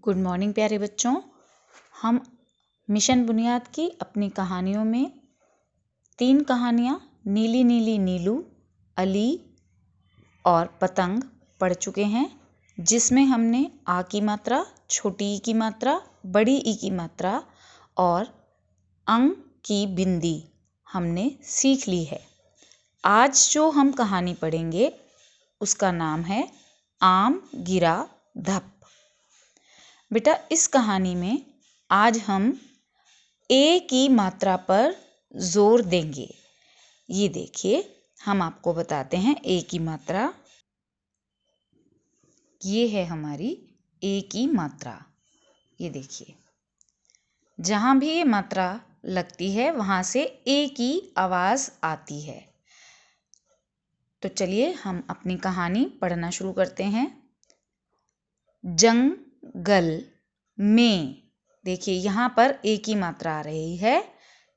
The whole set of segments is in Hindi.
गुड मॉर्निंग प्यारे बच्चों। हम मिशन बुनियाद की अपनी कहानियों में 3 कहानियाँ नीली नीली नीलू, अली और पतंग पढ़ चुके हैं, जिसमें हमने आ की मात्रा, छोटी ई की मात्रा, बड़ी ई की मात्रा और अंग की बिंदी हमने सीख ली है। आज जो हम कहानी पढ़ेंगे उसका नाम है आम गिरा धप। बेटा, इस कहानी में आज हम ए की मात्रा पर जोर देंगे। ये देखिए, हम आपको बताते हैं ए की मात्रा। ये है हमारी ए की मात्रा। ये देखिए, जहाँ भी ये मात्रा लगती है वहाँ से ए की आवाज़ आती है। तो चलिए हम अपनी कहानी पढ़ना शुरू करते हैं। जंगल में, देखिए यहाँ पर ए की मात्रा आ रही है।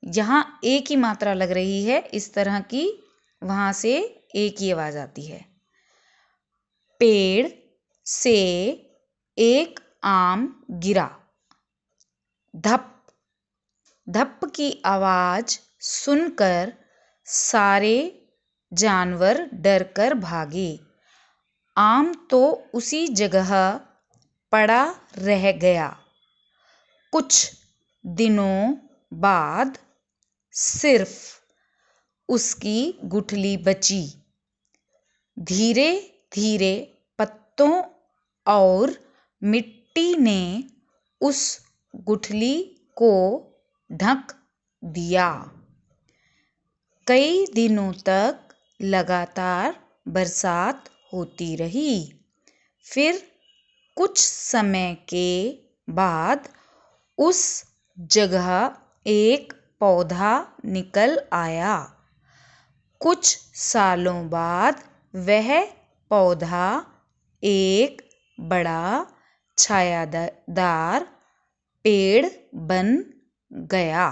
जहाँ ए की मात्रा लग रही है इस तरह की, वहाँ से ए की आवाज़ आती है। पेड़ से एक आम गिरा। धप धप की आवाज़ सुनकर सारे जानवर डरकर भागे। आम तो उसी जगह पड़ा रह गया। कुछ दिनों बाद सिर्फ उसकी गुठली बची। धीरे धीरे पत्तों और मिट्टी ने उस गुठली को ढक दिया। कई दिनों तक लगातार बरसात होती रही। फिर कुछ समय के बाद उस जगह एक पौधा निकल आया। कुछ सालों बाद वह पौधा एक बड़ा छायादार पेड़ बन गया।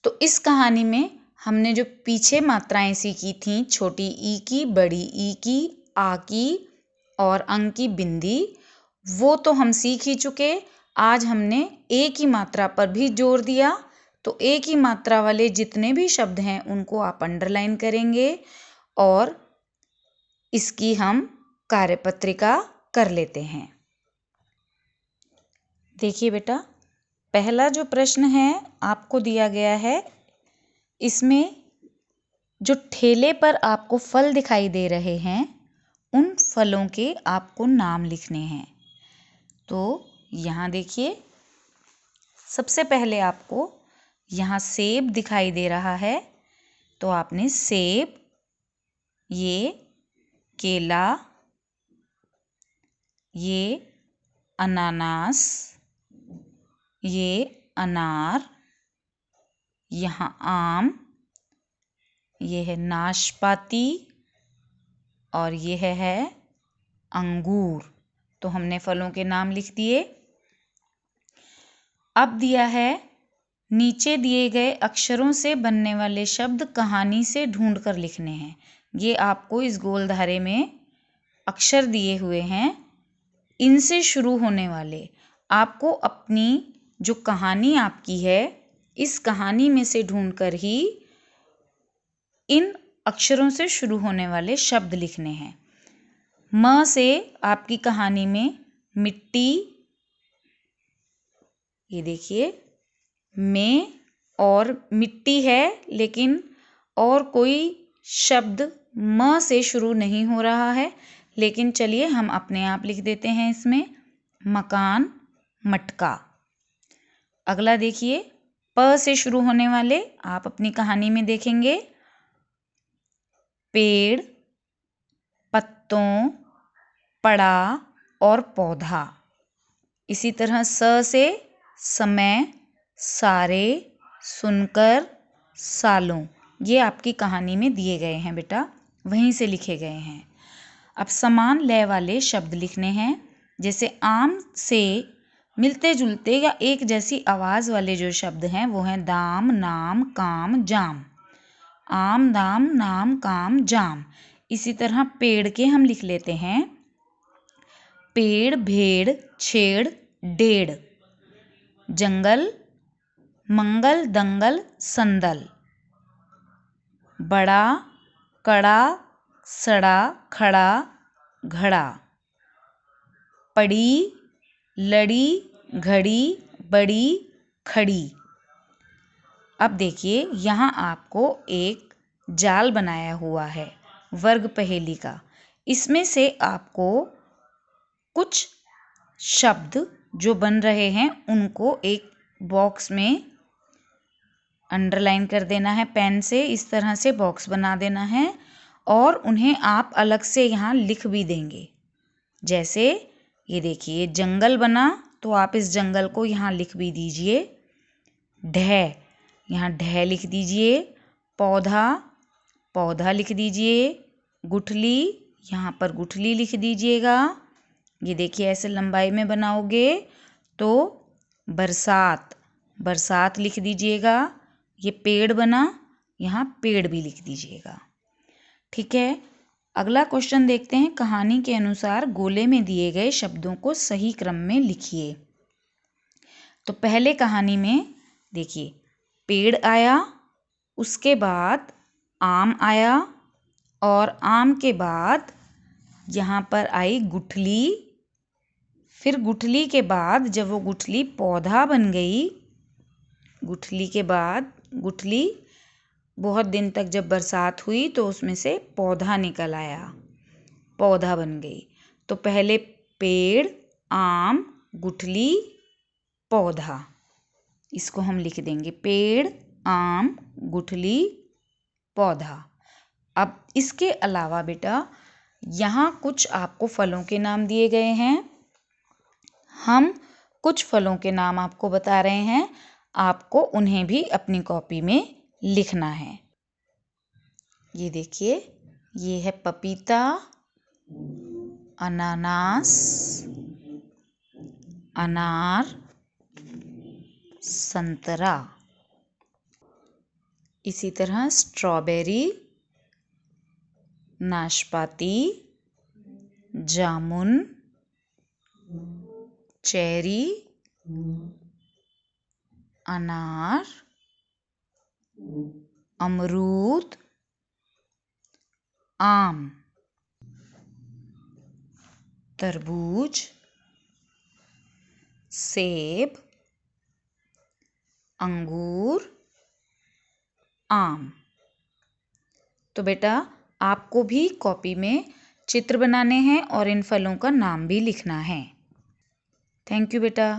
तो इस कहानी में हमने जो पीछे मात्राएं सीखी थीं, छोटी ई की, बड़ी ई की, आ की और अंग की बिंदी, वो तो हम सीख ही चुके। आज हमने ए की मात्रा पर भी जोर दिया। तो ए की मात्रा वाले जितने भी शब्द हैं उनको आप अंडरलाइन करेंगे और इसकी हम कार्यपत्रिका कर लेते हैं। देखिए बेटा, पहला जो प्रश्न है आपको दिया गया है, इसमें जो ठेले पर आपको फल दिखाई दे रहे हैं उन फलों के आपको नाम लिखने हैं। तो यहाँ देखिए, सबसे पहले आपको यहाँ सेब दिखाई दे रहा है, तो आपने सेब, ये केला, ये अनानास, ये अनार, यहाँ आम, ये है नाशपाती और ये है अंगूर। तो हमने फलों के नाम लिख दिए। अब दिया है, नीचे दिए गए अक्षरों से बनने वाले शब्द कहानी से ढूंढकर लिखने हैं। ये आपको इस गोलधारे में अक्षर दिए हुए हैं, इनसे शुरू होने वाले आपको अपनी जो कहानी आपकी है इस कहानी में से ढूंढकर ही इन अक्षरों से शुरू होने वाले शब्द लिखने हैं। म से आपकी कहानी में मिट्टी, ये देखिए में और मिट्टी है, लेकिन और कोई शब्द म से शुरू नहीं हो रहा है। लेकिन चलिए हम अपने आप लिख देते हैं इसमें, मकान, मटका। अगला देखिए, प से शुरू होने वाले आप अपनी कहानी में देखेंगे, पेड़, पत्तों, पड़ा और पौधा। इसी तरह स से समय, सारे, सुनकर, सालों। ये आपकी कहानी में दिए गए हैं बेटा, वहीं से लिखे गए हैं। अब समान लय वाले शब्द लिखने हैं। जैसे आम से मिलते जुलते या एक जैसी आवाज़ वाले जो शब्द हैं वो हैं दाम, नाम, काम, जाम। आम, दाम, नाम, काम, जाम। इसी तरह पेड़ के हम लिख लेते हैं, पेड़, भेड़, छेड़ डेढ़, जंगल मंगल दंगल संदल, बड़ा कड़ा सड़ा खड़ा घड़ा, पड़ी लड़ी घड़ी बड़ी खड़ी। अब देखिए यहाँ आपको एक जाल बनाया हुआ है वर्ग पहेली का। इसमें से आपको कुछ शब्द जो बन रहे हैं उनको एक बॉक्स में अंडरलाइन कर देना है पेन से, इस तरह से बॉक्स बना देना है और उन्हें आप अलग से यहाँ लिख भी देंगे। जैसे ये देखिए जंगल बना तो आप इस जंगल को यहाँ लिख भी दीजिए। ढह, यहाँ ढह लिख दीजिए। पौधा, पौधा लिख दीजिए। गुठली, यहाँ पर गुठली लिख दीजिएगा। ये देखिए ऐसे लंबाई में बनाओगे तो बरसात, बरसात लिख दीजिएगा। ये पेड़ बना, यहाँ पेड़ भी लिख दीजिएगा। ठीक है, अगला क्वेश्चन देखते हैं। कहानी के अनुसार गोले में दिए गए शब्दों को सही क्रम में लिखिए। तो पहले कहानी में देखिए पेड़ आया, उसके बाद आम आया और आम के बाद यहाँ पर आई गुठली। फिर गुठली के बाद जब वो गुठली पौधा बन गई, गुठली के बाद गुठली बहुत दिन तक जब बरसात हुई तो उसमें से पौधा निकल आया, पौधा बन गई। तो पहले पेड़, आम, गुठली, पौधा, इसको हम लिख देंगे पेड़, आम, गुठली, पौधा। अब इसके अलावा बेटा यहाँ कुछ आपको फलों के नाम दिए गए हैं। हम कुछ फलों के नाम आपको बता रहे हैं, आपको उन्हें भी अपनी कॉपी में लिखना है। ये देखिए, ये है पपीता, अनानास, अनार, संतरा। इसी तरह स्ट्रॉबेरी, नाशपाती, जामुन, चेरी, अनार, अमरूद, आम, तरबूज, सेब, अंगूर, आम। तो बेटा आपको भी कॉपी में चित्र बनाने हैं और इन फलों का नाम भी लिखना है। थैंक यू बेटा।